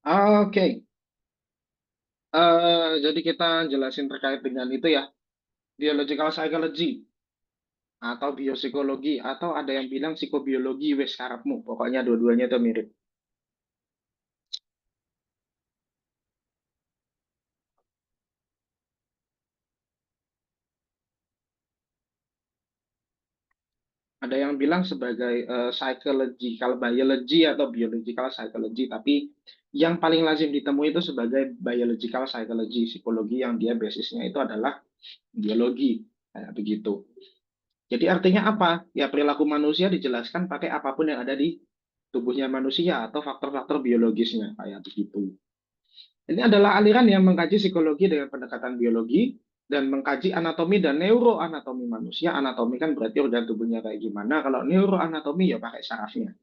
Oke, jadi kita jelasin terkait dengan itu ya, biological psychology atau biopsikologi atau ada yang bilang psikobiologi wes karepmu. Pokoknya dua-duanya itu mirip. Ada yang bilang sebagai psychological biology atau biological psychology, tapi yang paling lazim ditemui itu sebagai biological psychology, psikologi yang dia basisnya itu adalah biologi, kayak begitu. Jadi artinya apa? Ya perilaku manusia dijelaskan pakai apapun yang ada di tubuhnya manusia atau faktor-faktor biologisnya, kayak begitu. Ini adalah aliran yang mengkaji psikologi dengan pendekatan biologi dan mengkaji anatomi dan neuroanatomi manusia. Anatomi kan berarti organ tubuhnya kayak gimana. Kalau neuroanatomi ya pakai sarafnya.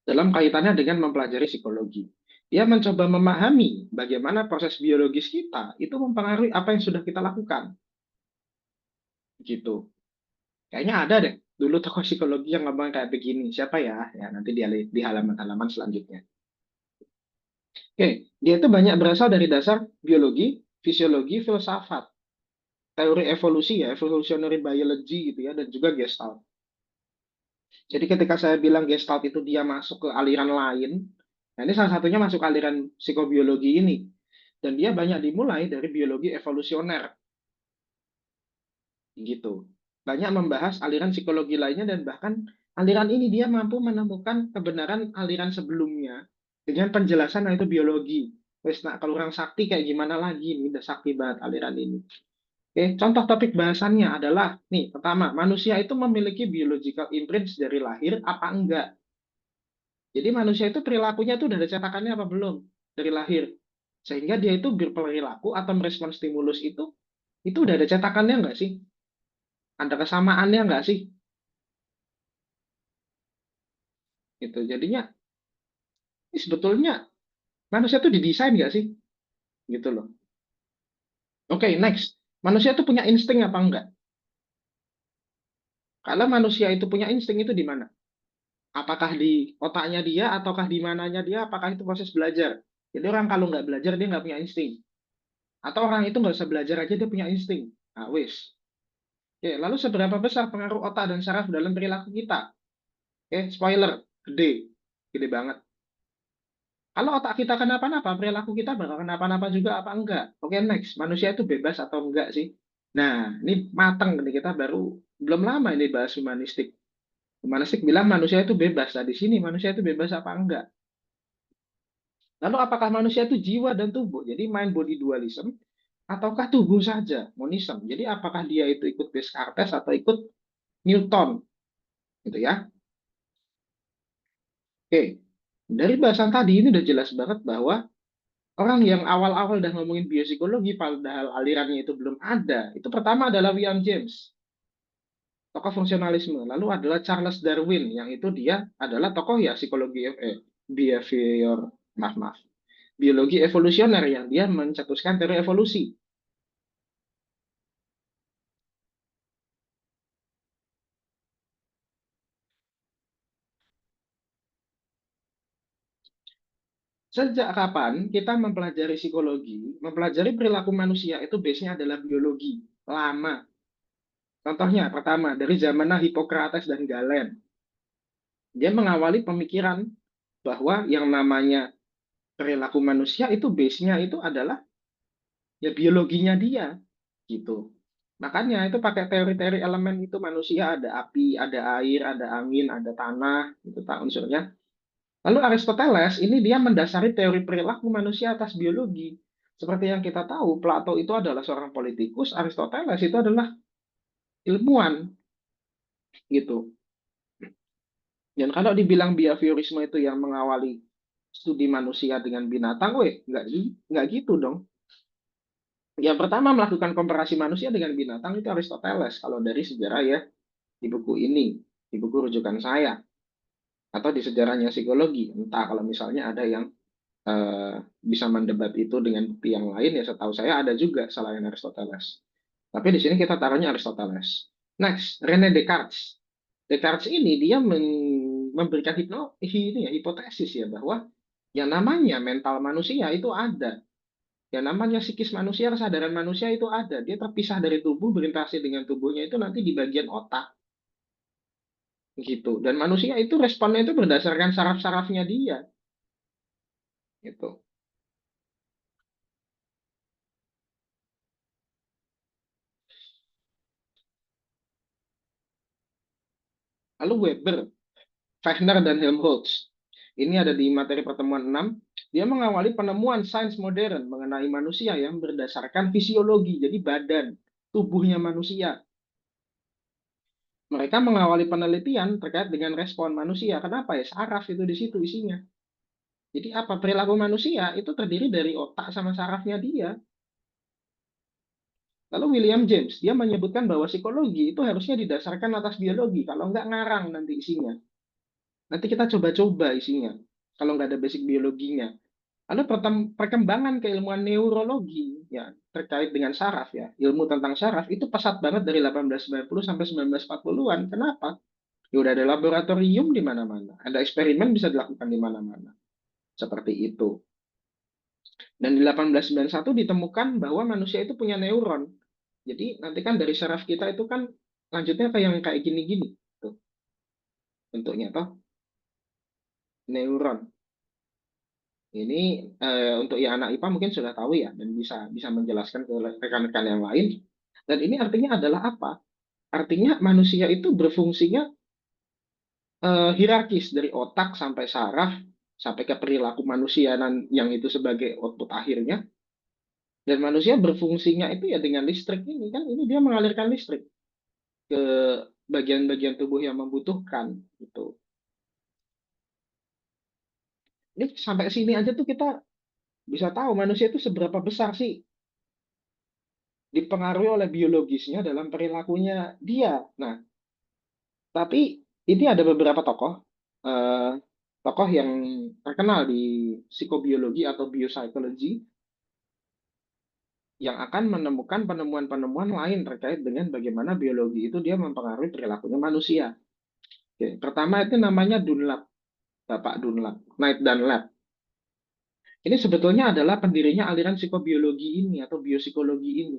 Dalam kaitannya dengan mempelajari psikologi. Dia mencoba memahami bagaimana proses biologis kita itu mempengaruhi apa yang sudah kita lakukan. Gitu. Kayaknya ada deh. Dulu tokoh psikologi yang ngomong kayak begini. Siapa ya? Ya nanti di halaman-halaman selanjutnya. Oke, dia itu banyak berasal dari dasar biologi, fisiologi, filsafat, teori evolusi ya, evolutionary biology gitu ya, dan juga Gestalt. Jadi ketika saya bilang Gestalt itu dia masuk ke aliran lain, nah ini salah satunya masuk aliran psikobiologi ini. Dan dia banyak dimulai dari biologi evolusioner gitu. Banyak membahas aliran psikologi lainnya dan bahkan aliran ini dia mampu menemukan kebenaran aliran sebelumnya dengan penjelasan nah itu biologi. Wes nak kalau orang sakti kayak gimana lagi nih, udah sakti banget aliran ini. Oke, contoh topik bahasannya adalah, nih, pertama, manusia itu memiliki biological imprints dari lahir apa enggak? Jadi manusia itu perilakunya itu udah ada cetakannya apa belum dari lahir? Sehingga dia itu berperilaku atau merespon stimulus itu udah ada cetakannya enggak sih? Ada kesamaannya enggak sih? Gitu. Jadinya, ini sebetulnya manusia itu didesain enggak sih? Gitu loh. Oke, next. Manusia itu punya insting apa enggak? Kalau manusia itu punya insting itu di mana? Apakah di otaknya dia ataukah di mananya dia? Apakah itu proses belajar? Jadi orang kalau nggak belajar dia nggak punya insting. Atau orang itu nggak usah belajar aja dia punya insting. Nah, wis. Oke, lalu seberapa besar pengaruh otak dan saraf dalam perilaku kita? Oke, spoiler, gede, gede banget. Kalau otak kita kenapa-napa, perilaku kita bakal kenapa-napa juga apa enggak? Oke, next. Manusia itu bebas atau enggak sih? Nah, ini matang nih kita baru belum lama ini bahas humanistik. Humanistik bilang manusia itu bebas. Nah, di sini manusia itu bebas apa enggak? Lalu apakah manusia itu jiwa dan tubuh? Jadi mind body dualism ataukah tubuh saja monism? Jadi apakah dia itu ikut Descartes atau ikut Newton gitu ya? Oke. Dari bahasan tadi ini udah jelas banget bahwa orang yang awal-awal udah ngomongin biopsikologi padahal alirannya itu belum ada. Itu pertama adalah William James, tokoh fungsionalisme. Lalu adalah Charles Darwin yang itu dia adalah tokoh ya psikologi behavior maaf maaf biologi evolusioner yang dia mencetuskan teori evolusi. Sejak kapan kita mempelajari psikologi, mempelajari perilaku manusia itu base-nya adalah biologi. Lama. Contohnya, pertama, dari zaman Hippocrates dan Galen. Dia mengawali pemikiran bahwa yang namanya perilaku manusia itu base-nya itu adalah ya biologinya dia. Gitu. Makanya itu pakai teori-teori elemen itu manusia ada api, ada air, ada angin, ada tanah, itu tak unsurnya. Lalu Aristoteles ini dia mendasari teori perilaku manusia atas biologi. Seperti yang kita tahu, Plato itu adalah seorang politikus, Aristoteles itu adalah ilmuwan, gitu. Dan kalau dibilang behaviorisme itu yang mengawali studi manusia dengan binatang, weh, nggak gitu dong. Yang pertama melakukan komparasi manusia dengan binatang itu Aristoteles, kalau dari sejarah ya, di buku ini, di buku rujukan saya, atau di sejarahnya psikologi. Entah kalau misalnya ada yang bisa mendebat itu dengan bukti yang lain ya setahu saya ada juga selain Aristoteles. Tapi di sini kita taruhnya Aristoteles. Next, René Descartes. Descartes ini dia memberikan ini ya hipotesis ya bahwa Yang namanya mental manusia itu ada. Yang namanya psikis manusia, kesadaran manusia itu ada. Dia terpisah dari tubuh, berinteraksi dengan tubuhnya itu nanti di bagian otak gitu. Dan manusia itu responnya itu berdasarkan saraf-sarafnya dia gitu. Lalu Weber, Fechner dan Helmholtz. Ini ada di materi pertemuan 6. Dia mengawali penemuan sains modern mengenai manusia yang berdasarkan fisiologi, jadi badan, tubuhnya manusia. Mereka mengawali penelitian terkait dengan respon manusia. Kenapa ya? Saraf itu di situ isinya. Jadi apa perilaku manusia itu terdiri dari otak sama sarafnya dia. Lalu William James, dia menyebutkan bahwa psikologi itu harusnya didasarkan atas biologi. Kalau nggak ngarang nanti isinya. Nanti kita coba-coba isinya. Kalau nggak ada basic biologinya. Lalu perkembangan keilmuan neurologi ya terkait dengan saraf ya, ilmu tentang saraf itu pesat banget dari 1890 sampai 1940-an. Kenapa? Ya udah ada laboratorium di mana-mana, ada eksperimen bisa dilakukan di mana-mana. Seperti itu. Dan di 1891 ditemukan bahwa manusia itu punya neuron. Jadi nanti kan dari saraf kita itu kan lanjutnya ke yang kayak gini-gini tuh bentuknya toh neuron. Ini untuk yang anak IPA mungkin sudah tahu ya dan bisa bisa menjelaskan ke rekan-rekan yang lain. Dan ini artinya adalah apa? Artinya manusia itu berfungsinya hierarkis dari otak sampai saraf sampai ke perilaku manusia yang itu sebagai output akhirnya. Dan manusia berfungsinya itu ya dengan listrik ini kan ini dia mengalirkan listrik ke bagian-bagian tubuh yang membutuhkan gitu. Ini sampai sini aja tuh kita bisa tahu manusia itu seberapa besar sih dipengaruhi oleh biologisnya dalam perilakunya dia. Nah, tapi ini ada beberapa tokoh, eh, tokoh yang terkenal di psikobiologi atau biopsikologi yang akan menemukan penemuan-penemuan lain terkait dengan bagaimana biologi itu dia mempengaruhi perilakunya manusia. Oke, pertama itu namanya Dunlap, Bapak Dunlap, Knight Dunlap. Ini sebetulnya adalah pendirinya aliran psikobiologi ini atau biopsikologi ini.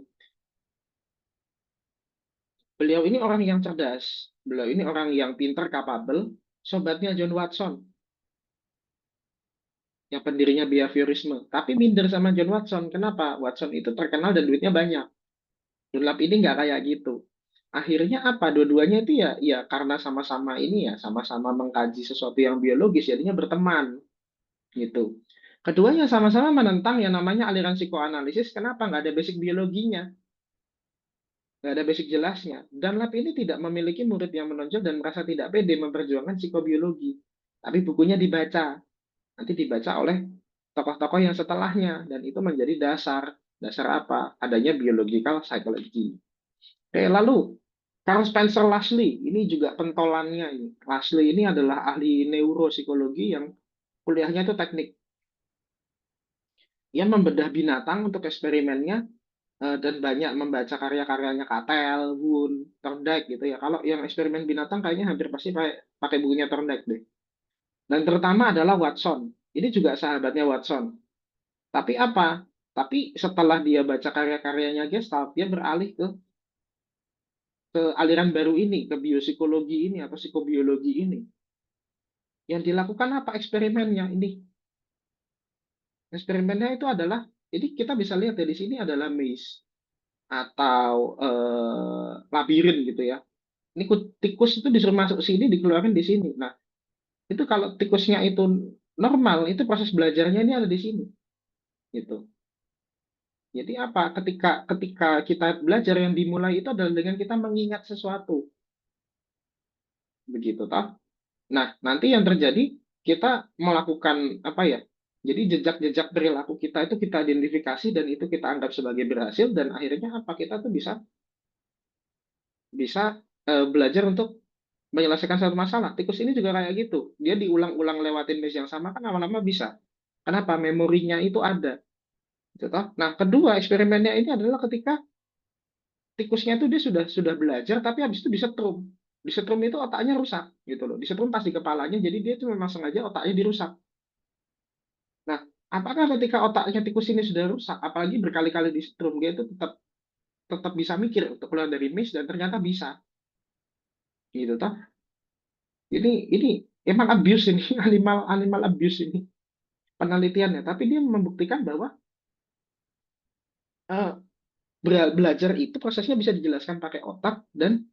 Beliau ini orang yang cerdas, beliau ini orang yang pintar, kapabel, sobatnya John Watson, yang pendirinya behaviorisme. Tapi minder sama John Watson. Kenapa? Watson itu terkenal dan duitnya banyak. Dunlap ini nggak kayak gitu. Akhirnya apa? Dua-duanya itu ya karena sama-sama ini ya, sama-sama mengkaji sesuatu yang biologis, jadinya berteman gitu. Keduanya sama-sama menentang yang namanya aliran psikoanalisis. Kenapa? Nggak ada basic biologinya, nggak ada basic jelasnya. Dunlap ini tidak memiliki murid yang menonjol dan merasa tidak pede memperjuangkan psikobiologi. Tapi bukunya dibaca, nanti dibaca oleh tokoh-tokoh yang setelahnya dan itu menjadi dasar apa adanya biological psychology. Oke, lalu Carl Spencer Lashley ini juga pentolannya ini. Lashley ini adalah ahli neuropsikologi yang kuliahnya itu teknik. Ia membedah binatang untuk eksperimennya dan banyak membaca karya-karyanya Cattell, Woon, Thorndike gitu ya. Kalau yang eksperimen binatang kayaknya hampir pasti pakai pakai bukunya Thorndike deh. Dan terutama adalah Watson. Ini juga sahabatnya Watson. Tapi apa? Tapi setelah dia baca karya-karyanya Gestalt, dia beralih ke aliran baru ini, ke biopsikologi ini atau psikobiologi ini. Yang dilakukan apa eksperimennya ini? Eksperimennya itu adalah, jadi kita bisa lihat ya di sini adalah maze atau labirin gitu ya. Ini tikus itu disuruh masuk sini, dikeluarin di sini. Nah, itu kalau tikusnya itu normal, itu proses belajarnya ini ada di sini, gitu. Jadi apa? Ketika ketika kita belajar yang dimulai itu adalah dengan kita mengingat sesuatu, begitu toh. Nah, nanti yang terjadi kita melakukan apa ya? Jadi jejak-jejak perilaku kita itu kita identifikasi dan itu kita anggap sebagai berhasil dan akhirnya apa? Kita tuh bisa bisa belajar untuk menyelesaikan satu masalah. Tikus ini juga kayak gitu. Dia diulang-ulang lewatin maze yang sama kan lama-lama bisa. Kenapa? Memorinya itu ada. Gitu toh. Nah, kedua eksperimennya ini adalah ketika tikusnya itu dia sudah belajar tapi habis itu disetrum. Disetrum itu otaknya rusak gitu loh. Disetrum pas di kepalanya jadi dia itu memang sengaja otaknya dirusak. Apakah ketika otaknya tikus ini sudah rusak, apalagi berkali-kali disetrum, dia itu tetap tetap bisa mikir untuk keluar dari maze dan ternyata bisa, gitu toh. Ini emang abuse ini, animal animal abuse ini penelitiannya. Tapi dia membuktikan bahwa eh, belajar itu prosesnya bisa dijelaskan pakai otak, dan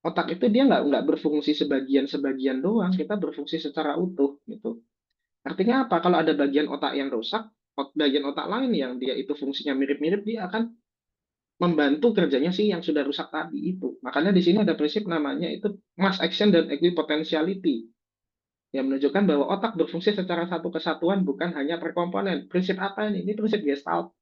otak itu dia nggak berfungsi sebagian-sebagian doang, kita berfungsi secara utuh gitu. Artinya apa? Kalau ada bagian otak yang rusak, bagian otak lain yang dia itu fungsinya mirip-mirip, dia akan membantu kerjanya sih yang sudah rusak tadi itu. Makanya di sini ada prinsip namanya itu mass action dan equipotentiality, yang menunjukkan bahwa otak berfungsi secara satu kesatuan, bukan hanya per komponen. Prinsip apa ini? Ini prinsip Gestalt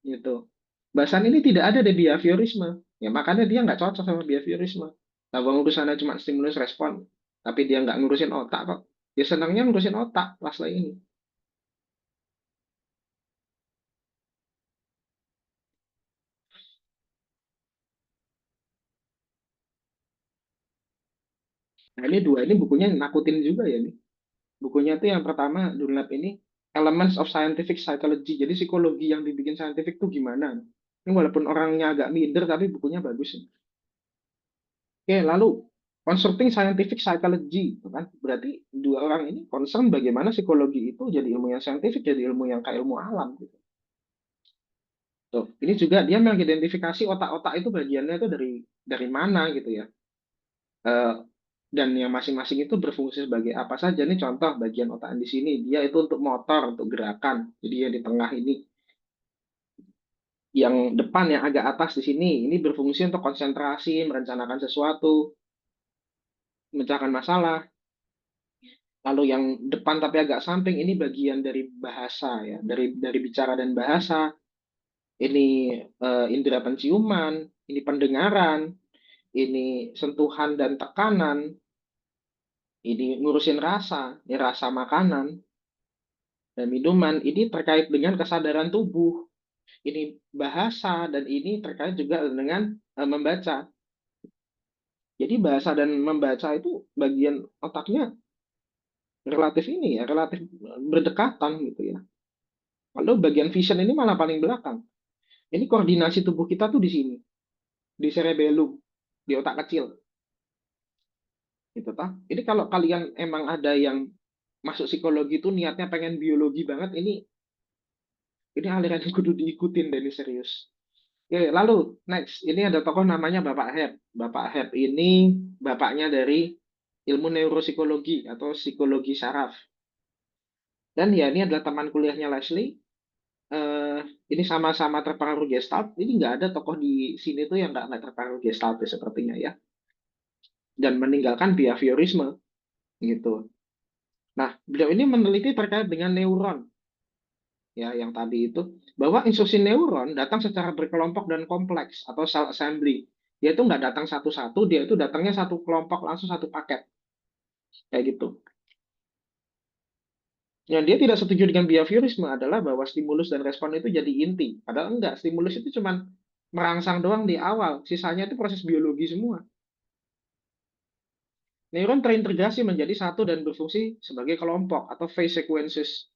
gitu. Bahasan ini tidak ada di behaviorisme. Ya makanya dia nggak cocok sama behaviorisme. Nah, urusannya cuma stimulus respon, tapi dia nggak ngurusin otak kok. Dia senangnya ngurusin otak, Lashley ini. Nah, ini dua ini bukunya nakutin juga ya nih. Bukunya tuh yang pertama, Dunlap ini, Elements of Scientific Psychology. Jadi psikologi yang dibikin scientific tuh gimana? Ini walaupun orangnya agak minder, tapi bukunya bagus. Oke, lalu Constructing Scientific Psychology, gitu kan? Berarti dua orang ini concern bagaimana psikologi itu jadi ilmu yang saintifik, jadi ilmu yang kayak ilmu alam. Gitu. Tuh, ini juga dia mengidentifikasi otak-otak itu bagiannya itu dari mana gitu ya. Eh, dan yang masing-masing itu berfungsi sebagai apa saja. Ini contoh bagian otak di sini. Dia itu untuk motor, untuk gerakan. Jadi yang di tengah ini, yang depan yang agak atas di sini, ini berfungsi untuk konsentrasi, merencanakan sesuatu, memecahkan masalah. Lalu yang depan tapi agak samping ini bagian dari bahasa ya, dari bicara dan bahasa. Ini indera penciuman, ini pendengaran, ini sentuhan dan tekanan, ini ngurusin rasa, ini rasa makanan dan minuman. Ini terkait dengan kesadaran tubuh. Ini bahasa dan ini terkait juga dengan membaca. Jadi bahasa dan membaca itu bagian otaknya relatif ini ya, relatif berdekatan gitu ya. Lalu bagian vision ini malah paling belakang. Ini koordinasi tubuh kita tuh di sini, di cerebellum, di otak kecil, gitu tak? Ini kalau kalian emang ada yang masuk psikologi itu niatnya pengen biologi banget, ini aliran yang kudu diikutin deh, ini serius. Oke, lalu next, ini ada tokoh namanya Bapak Hebb. Bapak Hebb ini bapaknya dari ilmu neuropsikologi atau psikologi saraf. Dan ya ini adalah teman kuliahnya Leslie. eh, ini sama-sama terpengaruh Gestalt. Ini nggak ada tokoh di sini tuh yang nggak terpengaruh Gestalt ya, sepertinya ya. Dan meninggalkan behaviorisme gitu. Nah, beliau ini meneliti terkait dengan neuron ya yang tadi itu, bahwa instruksi neuron datang secara berkelompok dan kompleks atau cell assembly. Dia itu nggak datang satu-satu, dia itu datangnya satu kelompok langsung satu paket kayak gitu. Yang dia tidak setuju dengan behaviorisme adalah bahwa stimulus dan respon itu jadi inti. Padahal enggak, stimulus itu cuma merangsang doang di awal, sisanya itu proses biologi semua. Neuron terintegrasi menjadi satu dan berfungsi sebagai kelompok atau phase sequences.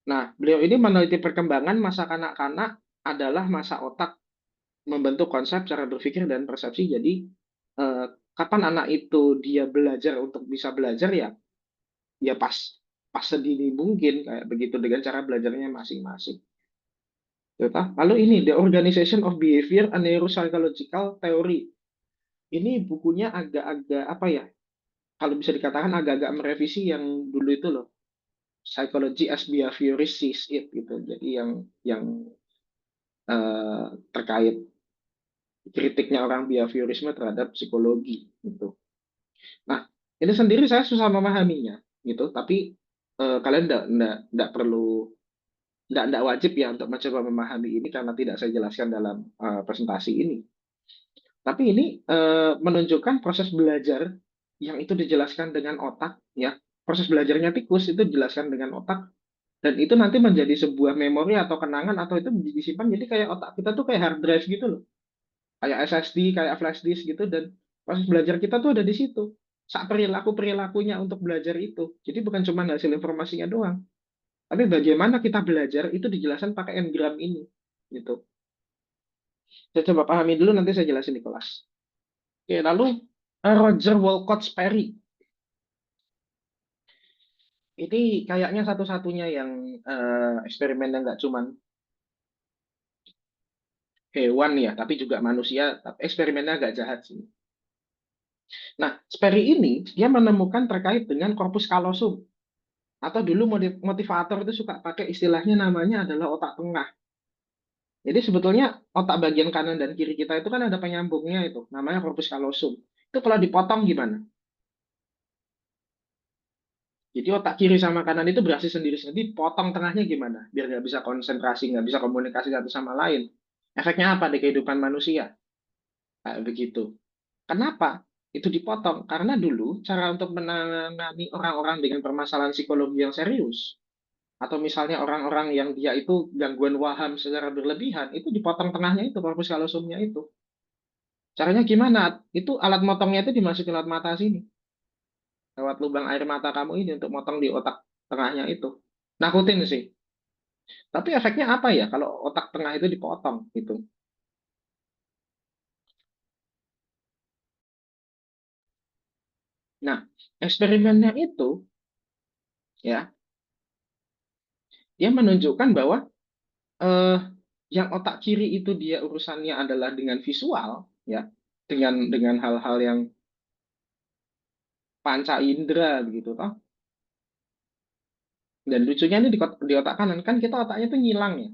Nah, beliau ini meneliti perkembangan masa kanak-kanak adalah masa otak membentuk konsep, cara berpikir, dan persepsi. Jadi, eh, kapan anak itu dia belajar untuk bisa belajar ya, ya pas sedini mungkin kayak begitu dengan cara belajarnya masing-masing. Lalu ini The Organization of Behavior, a Neuropsychological Theory. Ini bukunya agak-agak apa ya? Kalau bisa dikatakan agak-agak merevisi yang dulu itu loh. Psychology as Behaviorist Sees It gitu. Jadi yang terkait kritiknya orang behaviorisme terhadap psikologi gitu. Nah, ini sendiri saya susah memahaminya gitu, tapi kalian tidak perlu, tidak wajib ya untuk mencoba memahami ini karena tidak saya jelaskan dalam presentasi ini. Tapi ini menunjukkan proses belajar yang itu dijelaskan dengan otak ya. Proses belajarnya tikus itu dijelaskan dengan otak, dan itu nanti menjadi sebuah memori atau kenangan atau itu disimpan, jadi kayak otak kita tuh kayak hard drive gitu loh. Kayak SSD, kayak flash disk gitu, dan proses belajar kita tuh ada di situ. Saat perilakunya untuk belajar itu. Jadi bukan cuma hasil informasinya doang. Tapi bagaimana kita belajar itu dijelaskan pakai engram ini, gitu. Saya coba pahami dulu, nanti saya jelasin di kelas. Oke, lalu Roger Wolcott Sperry. Ini kayaknya satu-satunya yang eksperimen yang nggak cuman hewan ya, tapi juga manusia. Tapi eksperimennya agak jahat sih. Nah, Sperry ini dia menemukan terkait dengan corpus callosum, atau dulu motivator itu suka pakai istilahnya, namanya adalah otak tengah. Jadi sebetulnya otak bagian kanan dan kiri kita itu kan ada penyambungnya, itu namanya corpus callosum. Itu kalau dipotong gimana? Jadi otak kiri sama kanan itu beraksi sendiri-sendiri, potong tengahnya gimana? Biar nggak bisa konsentrasi, nggak bisa komunikasi satu sama lain. Efeknya apa di kehidupan manusia? Kayak begitu. Kenapa itu dipotong? Karena dulu cara untuk menangani orang-orang dengan permasalahan psikologi yang serius, atau misalnya orang-orang yang dia itu gangguan waham secara berlebihan, itu dipotong tengahnya itu, korpus kalosumnya itu. Caranya gimana? Itu alat motongnya itu dimasukin lewat mata sini, lewat lubang air mata kamu ini untuk motong di otak tengahnya itu. Nakutin sih. Tapi efeknya apa ya kalau otak tengah itu dipotong gitu? Nah, eksperimennya itu ya, dia menunjukkan bahwa eh, yang otak kiri itu dia urusannya adalah dengan visual, ya, dengan hal-hal yang panca indera begitu toh. Dan lucunya ini di otak kanan kan kita otaknya itu ngilang ya.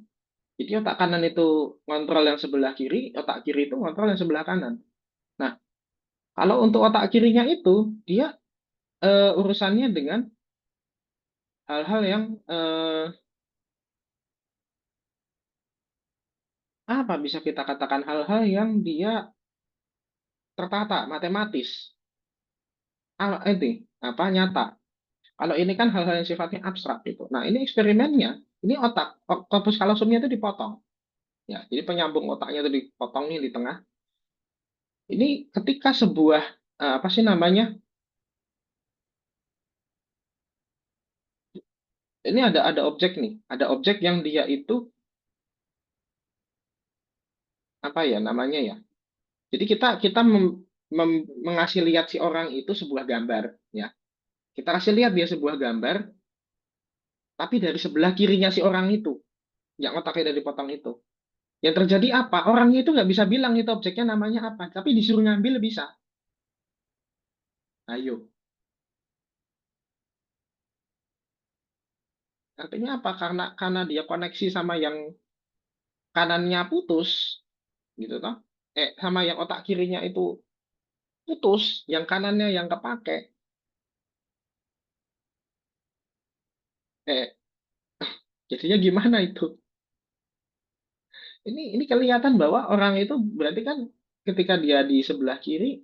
Jadi otak kanan itu ngontrol yang sebelah kiri, otak kiri itu ngontrol yang sebelah kanan. Nah, kalau untuk otak kirinya itu dia urusannya dengan hal-hal yang apa bisa kita katakan, hal-hal yang dia tertata, matematis, ini apa, nyata. Kalau ini kan hal-hal yang sifatnya abstrak gitu. Nah, ini eksperimennya, ini otak, korpus kalosumnya itu dipotong. Ya, jadi penyambung otaknya itu dipotong nih di tengah. Ini ketika sebuah apa sih namanya? Ini ada objek nih, ada objek yang dia itu apa ya namanya ya? Jadi kita kita mengasih lihat si orang itu sebuah gambar, ya. Kita kasih lihat dia sebuah gambar, tapi dari sebelah kirinya si orang itu, yang otaknya dari potong itu. Yang terjadi apa? Orangnya itu nggak bisa bilang itu objeknya namanya apa, tapi disuruh ngambil bisa. Ayo, artinya apa? Karena dia koneksi sama yang kanannya putus, gitu toh. Sama yang otak kirinya itu putus, yang kanannya yang kepake. Eh, jadinya gimana itu? Ini kelihatan bahwa orang itu berarti kan ketika dia di sebelah kiri,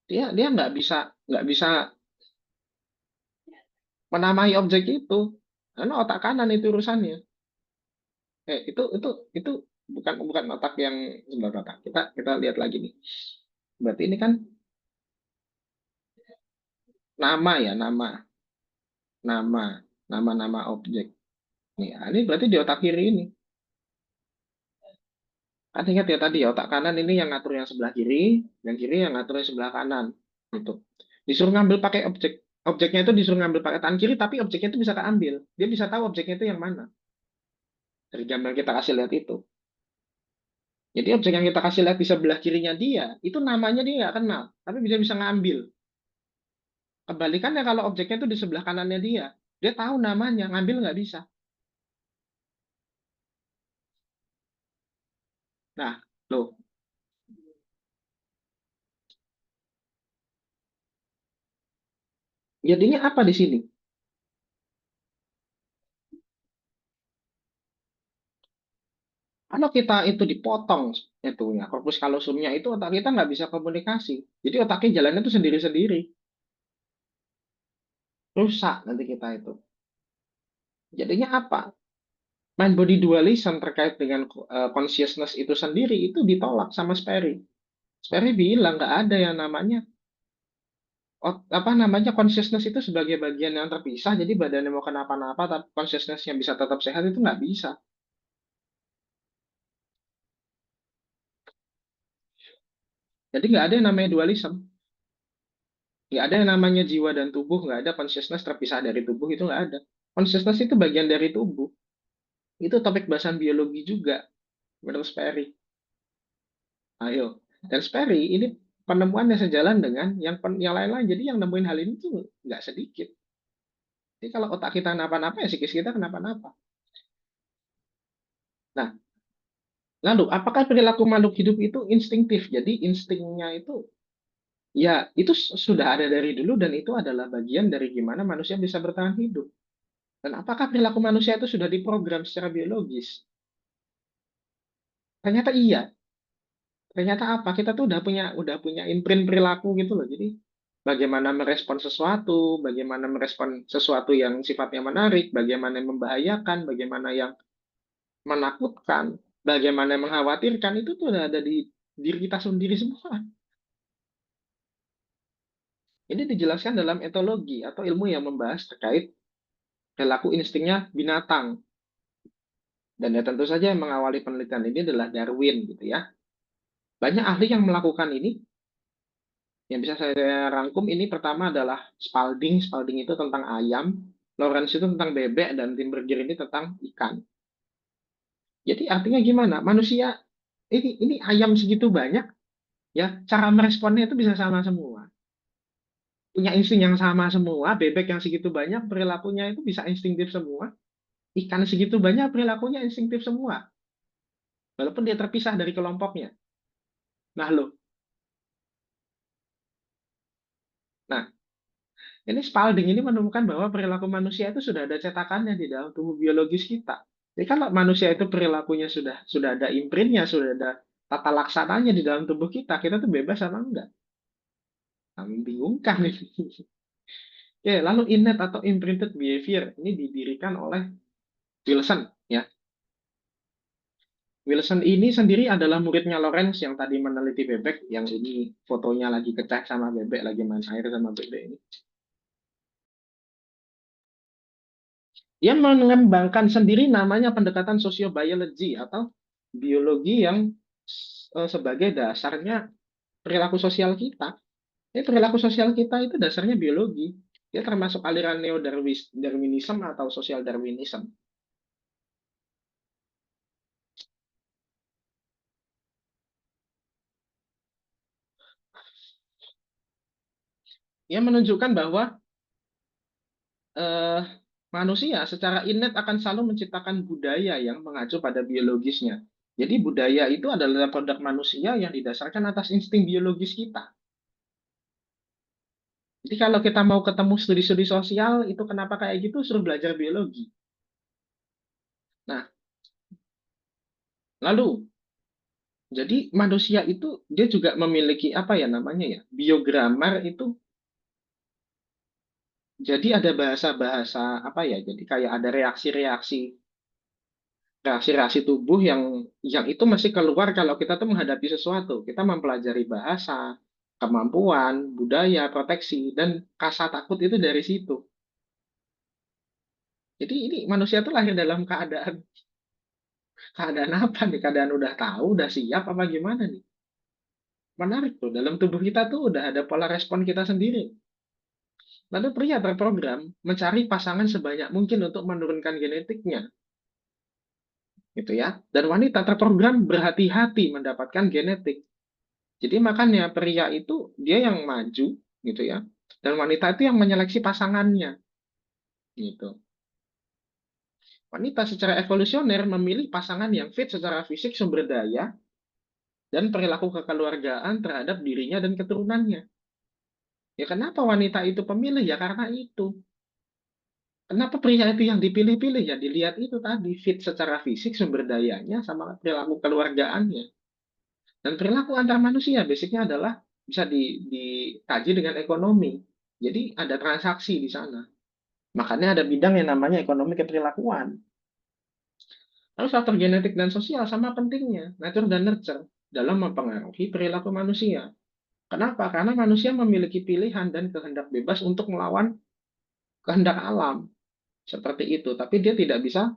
dia dia nggak bisa menamai objek itu, karena otak kanan itu urusannya. Itu bukan bukan otak yang sebelah otak. Kita lihat lagi nih. Berarti ini kan nama ya, nama, nama objek. Nih, ini berarti di otak kiri ini. Kan ingat ya tadi ya, otak kanan ini yang ngatur yang sebelah kiri, yang kiri yang ngatur yang sebelah kanan. Gitu. Disuruh ngambil pakai objek. Objeknya itu disuruh ngambil pakai tangan kiri, tapi objeknya itu bisa keambil. Dia bisa tahu objeknya itu yang mana. Dari gambar yang kita kasih lihat itu. Jadi objek yang kita kasih lihat di sebelah kirinya dia, itu namanya dia nggak kenal, tapi bisa bisa ngambil. Kebalikannya kalau objeknya itu di sebelah kanannya dia tahu namanya, ngambil nggak bisa. Nah, loh, jadinya apa di sini? Kalau kita itu dipotong itunya, korpus kalosumnya itu, otak kita nggak bisa komunikasi. Jadi otaknya jalannya itu sendiri-sendiri. Rusak nanti kita itu. Jadinya apa? Mind body dualism terkait dengan consciousness itu sendiri itu ditolak sama Sperry. Sperry bilang nggak ada yang namanya apa namanya, consciousness itu sebagai bagian yang terpisah, jadi badannya mau kenapa-napa, tapi consciousness-nya bisa tetap sehat itu nggak bisa. Jadi nggak ada yang namanya dualisme. Nggak ada yang namanya jiwa dan tubuh, nggak ada consciousness terpisah dari tubuh, itu nggak ada. Consciousness itu bagian dari tubuh. Itu topik bahasan biologi juga, menurut Sperry. Ayo. Dan Sperry ini penemuannya sejalan dengan yang lain-lain. Jadi yang nemuin hal ini tuh nggak sedikit. Jadi kalau otak kita kenapa-napa, ya psikis kita kenapa-napa. Nah, lalu apakah perilaku makhluk hidup itu instinktif? Jadi instingnya itu, ya itu sudah ada dari dulu dan itu adalah bagian dari gimana manusia bisa bertahan hidup. Dan apakah perilaku manusia itu sudah diprogram secara biologis? Ternyata iya. Ternyata apa? Kita tuh udah punya imprint perilaku gitu loh. Jadi bagaimana merespon sesuatu, bagaimana merespon sesuatu yang sifatnya menarik, bagaimana yang membahayakan, bagaimana yang menakutkan, bagaimana yang mengkhawatirkan, itu tuh udah ada di diri kita sendiri semua. Ini dijelaskan dalam etologi atau ilmu yang membahas terkait perilaku instingnya binatang. Dan ya tentu saja yang mengawali penelitian ini adalah Darwin gitu ya. Banyak ahli yang melakukan ini. Yang bisa saya rangkum ini pertama adalah Spalding. Spalding itu tentang ayam, Lawrence itu tentang bebek, dan Tim Berger ini tentang ikan. Jadi artinya gimana? Manusia ini ayam segitu banyak, ya cara meresponnya itu bisa sama semua. Punya insting yang sama semua, bebek yang segitu banyak perilakunya itu bisa instingtif semua, ikan segitu banyak perilakunya instingtif semua, walaupun dia terpisah dari kelompoknya. Nah, loh. Nah, ini Spalding ini menemukan bahwa perilaku manusia itu sudah ada cetakannya di dalam tubuh biologis kita. Jadi kalau manusia itu perilakunya sudah ada imprintnya, sudah ada tata laksananya di dalam tubuh kita tuh bebas sama enggak? Kami bingungkan ini. Oke, lalu innate atau imprinted behavior ini didirikan oleh Wilson, ya. Wilson ini sendiri adalah muridnya Lawrence yang tadi meneliti bebek, yang ini fotonya lagi kecak sama bebek, lagi main air sama bebek ini. Dia mengembangkan sendiri namanya pendekatan sosiobiologi atau biologi yang sebagai dasarnya perilaku sosial kita. Perilaku sosial kita itu dasarnya biologi. Dia termasuk aliran neo-Darwinism atau social Darwinism. Dia menunjukkan bahwa eh, manusia secara innate akan selalu menciptakan budaya yang mengacu pada biologisnya. Jadi budaya itu adalah produk manusia yang didasarkan atas insting biologis kita. Jadi kalau kita mau ketemu studi-studi sosial, itu kenapa kayak gitu, suruh belajar biologi. Nah, lalu, jadi manusia itu dia juga memiliki apa ya namanya ya, biogramar itu, jadi ada bahasa-bahasa apa ya, jadi kayak ada reaksi-reaksi tubuh yang itu masih keluar kalau kita tuh menghadapi sesuatu. Kita mempelajari bahasa, kemampuan, budaya, proteksi, dan rasa takut itu dari situ. Jadi ini manusia tuh lahir dalam keadaan apa nih? Keadaan udah tahu, udah siap apa gimana nih? Menarik tuh, dalam tubuh kita tuh udah ada pola respon kita sendiri. Lalu pria terprogram mencari pasangan sebanyak mungkin untuk menurunkan genetiknya, gitu ya. Dan wanita terprogram berhati-hati mendapatkan genetik. Jadi makanya pria itu dia yang maju, gitu ya. Dan wanita itu yang menyeleksi pasangannya, gitu. Wanita secara evolusioner memilih pasangan yang fit secara fisik, sumber daya, dan perilaku kekeluargaan terhadap dirinya dan keturunannya. Ya kenapa wanita itu pemilih? Ya karena itu. Kenapa pria itu yang dipilih-pilih? Ya dilihat itu tadi, fit secara fisik, sumber dayanya, sama perilaku keluargaannya. Dan perilaku antar manusia basicnya adalah bisa dikaji dengan ekonomi. Jadi ada transaksi di sana. Makanya ada bidang yang namanya ekonomi keperilakuan. Lalu faktor genetik dan sosial sama pentingnya, nature dan nurture, dalam mempengaruhi perilaku manusia. Kenapa? Karena manusia memiliki pilihan dan kehendak bebas untuk melawan kehendak alam seperti itu. Tapi dia tidak bisa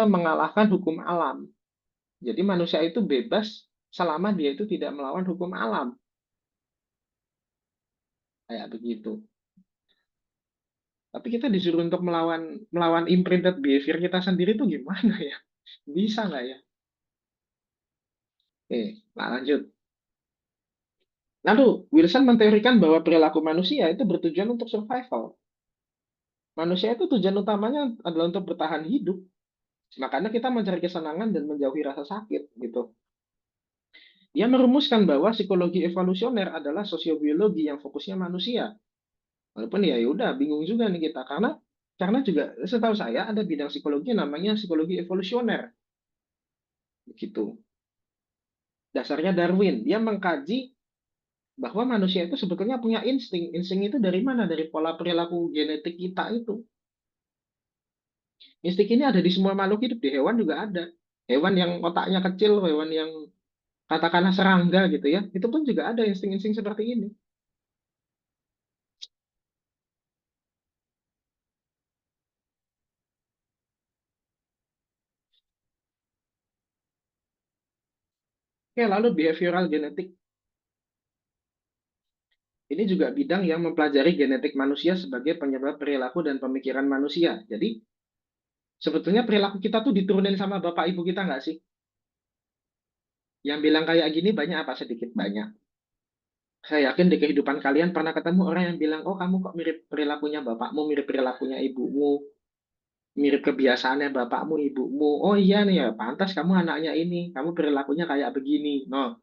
mengalahkan hukum alam. Jadi manusia itu bebas selama dia itu tidak melawan hukum alam kayak begitu. Tapi kita disuruh untuk melawan melawan imprinted behavior kita sendiri tuh gimana ya? Bisa nggak ya? Oke, nah lanjut. Lalu, Wilson menteorikan bahwa perilaku manusia itu bertujuan untuk survival. Manusia itu tujuan utamanya adalah untuk bertahan hidup. Makanya kita mencari kesenangan dan menjauhi rasa sakit gitu. Dia merumuskan bahwa psikologi evolusioner adalah sosiobiologi yang fokusnya manusia. Walaupun ya udah bingung juga nih kita karena juga setahu saya ada bidang psikologi namanya psikologi evolusioner begitu. Dasarnya Darwin, dia mengkaji bahwa manusia itu sebetulnya punya insting. Insting itu dari mana? Dari pola perilaku genetik kita itu. Insting ini ada di semua makhluk hidup, di hewan juga ada. Hewan yang otaknya kecil, hewan yang katakanlah serangga gitu ya, itu pun juga ada insting-insting seperti ini. Oke, lalu behavioral genetik. Ini juga bidang yang mempelajari genetik manusia sebagai penyebab perilaku dan pemikiran manusia. Jadi, sebetulnya perilaku kita tuh diturunin sama bapak ibu kita nggak sih? Yang bilang kayak gini banyak apa sedikit banyak. Saya yakin di kehidupan kalian pernah ketemu orang yang bilang, oh kamu kok mirip perilakunya bapakmu, mirip perilakunya ibumu, mirip kebiasaannya bapakmu, ibumu. Oh iya nih ya, pantas kamu anaknya ini, kamu perilakunya kayak begini. No,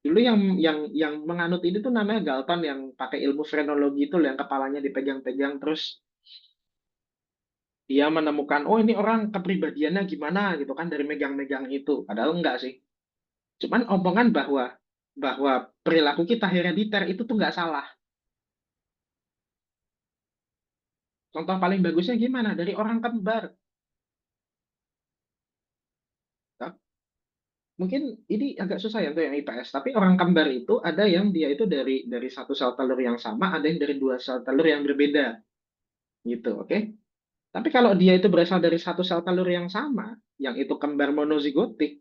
dulu yang menganut ini tuh namanya Galton yang pakai ilmu frenologi itu yang kepalanya dipegang-pegang terus dia menemukan oh ini orang kepribadiannya gimana gitu kan dari megang-megang itu. Padahal enggak sih. Cuman omongan bahwa perilaku kita herediter itu tuh nggak salah. Contoh paling bagusnya gimana? Dari orang kembar. Nah, mungkin ini agak susah ya untuk yang IPS, tapi orang kembar itu ada yang dia itu dari satu sel telur yang sama, ada yang dari dua sel telur yang berbeda, gitu, oke? Tapi kalau dia itu berasal dari satu sel telur yang sama, yang itu kembar monozigotik,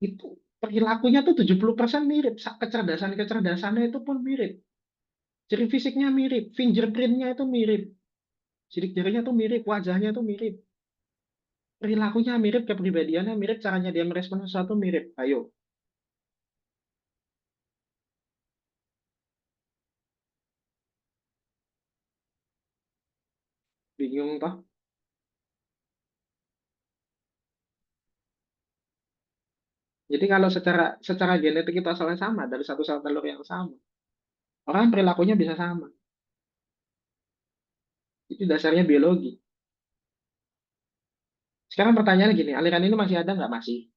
itu perilakunya tuh 70% mirip, kecerdasannya itu pun mirip, ciri fisiknya mirip, fingerprintnya itu mirip, sidik jarinya tuh mirip, wajahnya tuh mirip, perilakunya mirip, kepribadiannya mirip, caranya dia merespon sesuatu mirip. Ayo, bingung toh? Jadi kalau secara secara genetik itu asalnya sama dari satu sel telur yang sama, orang perilakunya bisa sama. Itu dasarnya biologi. Sekarang pertanyaannya gini, aliran ini masih ada nggak? Masih.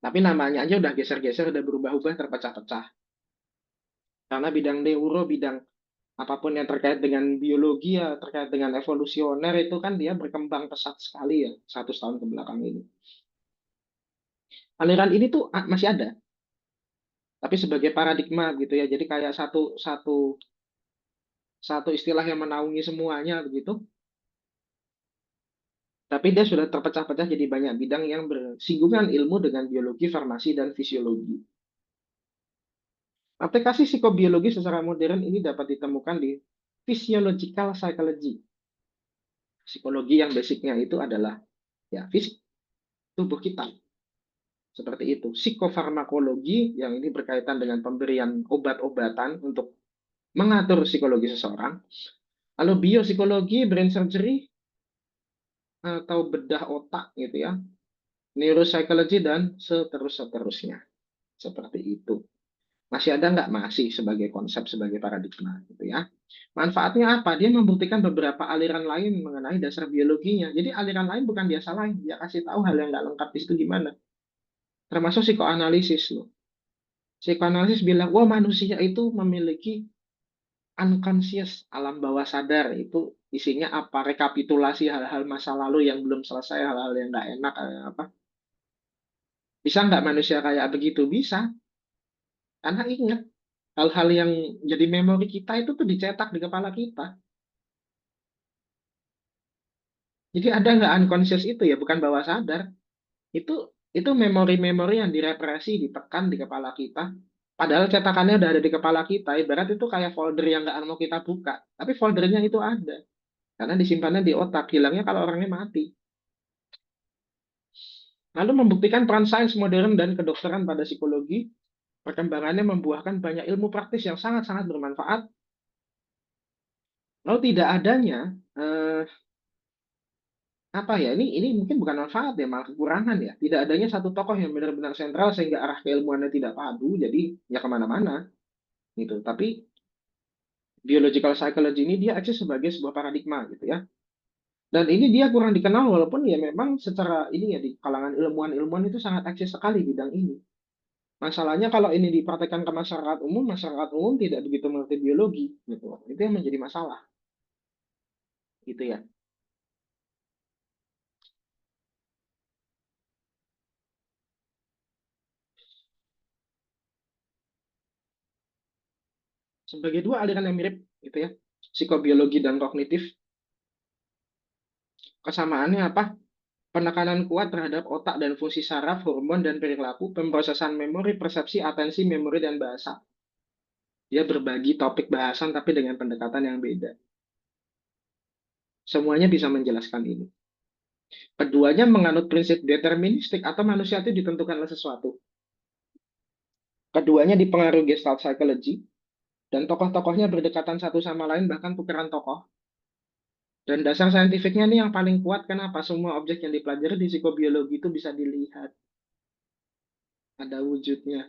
Tapi namanya aja udah geser-geser, udah berubah-ubah, terpecah-pecah. Karena bidang neuro, bidang apapun yang terkait dengan biologi ya, terkait dengan evolusioner itu kan dia berkembang pesat sekali ya, 100 tahun ke belakang ini. Aliran ini tuh masih ada, tapi sebagai paradigma gitu ya. Jadi kayak satu satu satu istilah yang menaungi semuanya begitu. Tapi dia sudah terpecah-pecah jadi banyak bidang yang bersinggungan ilmu dengan biologi, farmasi, dan fisiologi. Aplikasi psikobiologi secara modern ini dapat ditemukan di physiological psychology. Psikologi yang basicnya itu adalah ya fisik tubuh kita. Seperti itu. Psikofarmakologi yang ini berkaitan dengan pemberian obat-obatan untuk mengatur psikologi seseorang. Lalu biopsikologi, brain surgery, atau bedah otak gitu ya. Neuropsychology dan seterusnya. Seperti itu. Masih ada nggak? Masih sebagai konsep, sebagai paradigma gitu ya. Manfaatnya apa? Dia membuktikan beberapa aliran lain mengenai dasar biologinya. Jadi aliran lain bukan dia salahin, dia kasih tahu hal yang nggak lengkap di situ gimana. Termasuk psikoanalisis loh. Psikoanalisis bilang, wah manusia itu memiliki unconscious, alam bawah sadar. Itu isinya apa? Rekapitulasi hal-hal masa lalu yang belum selesai, hal-hal yang nggak enak, apa Bisa nggak manusia kayak begitu? Bisa. Karena ingat, hal-hal yang jadi memori kita itu tuh dicetak di kepala kita. Jadi ada nggak unconscious itu ya, bukan bawah sadar. Itu memori-memori yang direpresi, ditekan di kepala kita. Padahal cetakannya udah ada di kepala kita. Ibarat itu kayak folder yang nggak mau kita buka. Tapi foldernya itu ada. Karena disimpannya di otak. Hilangnya kalau orangnya mati. Lalu membuktikan peran sains modern dan kedokteran pada psikologi, perkembangannya membuahkan banyak ilmu praktis yang sangat-sangat bermanfaat. Lalu tidak adanya eh, apa ya, ini mungkin bukan manfaat ya, malah kekurangan ya. Tidak adanya satu tokoh yang benar-benar sentral sehingga arah keilmuannya tidak padu, jadi ya kemana-mana gitu. Tapi biological psychology ini dia eksis sebagai sebuah paradigma gitu ya. Dan ini dia kurang dikenal walaupun ya memang secara ini ya di kalangan ilmuwan-ilmuwan itu sangat eksis sekali bidang ini. Masalahnya kalau ini dipraktekkan ke masyarakat umum tidak begitu mengerti biologi gitu. Itu yang menjadi masalah gitu ya. Sebagai dua aliran yang mirip gitu ya. Psikobiologi dan kognitif, kesamaannya apa? Penekanan kuat terhadap otak dan fungsi saraf, hormon dan perilaku, pemrosesan memori, persepsi, atensi, memori dan bahasa. Dia berbagi topik bahasan tapi dengan pendekatan yang beda. Semuanya bisa menjelaskan ini. Keduanya menganut prinsip deterministik atau manusia itu ditentukan oleh sesuatu. Keduanya dipengaruhi Gestalt psychology dan tokoh-tokohnya berdekatan satu sama lain bahkan tukeran tokoh. Dan dasar saintifiknya ini yang paling kuat kenapa semua objek yang dipelajari di psikobiologi itu bisa dilihat, ada wujudnya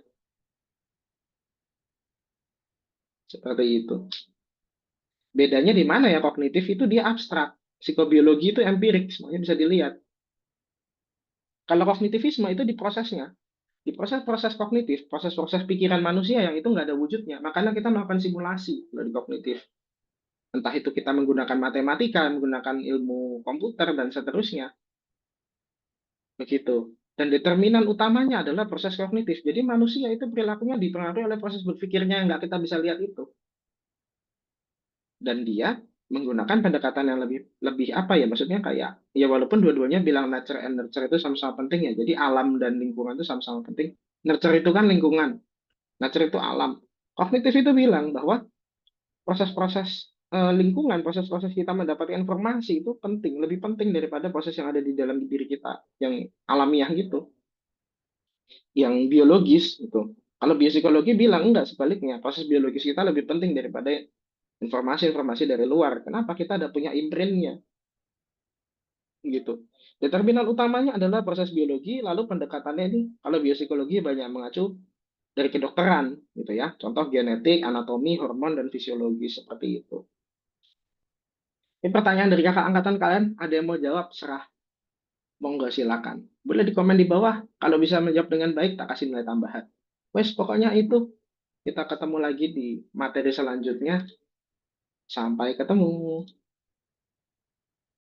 seperti itu. Bedanya di mana ya, kognitif itu dia abstrak, psikobiologi itu empirik, semuanya bisa dilihat. Kalau kognitivisme itu di prosesnya, di proses-proses kognitif, proses-proses pikiran manusia yang itu nggak ada wujudnya. Makanya kita melakukan simulasi kalau di kognitif. Entah itu kita menggunakan matematika, menggunakan ilmu komputer, dan seterusnya. Begitu. Dan determinan utamanya adalah proses kognitif. Jadi manusia itu perilakunya dipengaruhi oleh proses berpikirnya yang nggak kita bisa lihat itu. Dan dia menggunakan pendekatan yang lebih lebih apa ya, maksudnya kayak ya walaupun dua-duanya bilang nature and nurture itu sama-sama penting ya, jadi alam dan lingkungan itu sama-sama penting. Nurture itu kan lingkungan, nature itu alam. Kognitif itu bilang bahwa proses-proses lingkungan, proses-proses kita mendapatkan informasi itu penting, lebih penting daripada proses yang ada di dalam diri kita yang alamiah gitu, yang biologis gitu. Kalau biopsikologi bilang enggak, sebaliknya proses biologis kita lebih penting daripada informasi-informasi dari luar. Kenapa? Kita ada punya imprintnya gitu. Determinan utamanya adalah proses biologi, lalu pendekatannya ini kalau biopsikologi banyak mengacu dari kedokteran gitu ya. Contoh genetik, anatomi, hormon dan fisiologi seperti itu. Ini pertanyaan dari kakak angkatan kalian, ada yang mau jawab? Serah, monggo silakan. Boleh di komen di bawah. Kalau bisa menjawab dengan baik, tak kasih nilai tambahan. Wes, pokoknya itu. Kita ketemu lagi di materi selanjutnya. Sampai ketemu.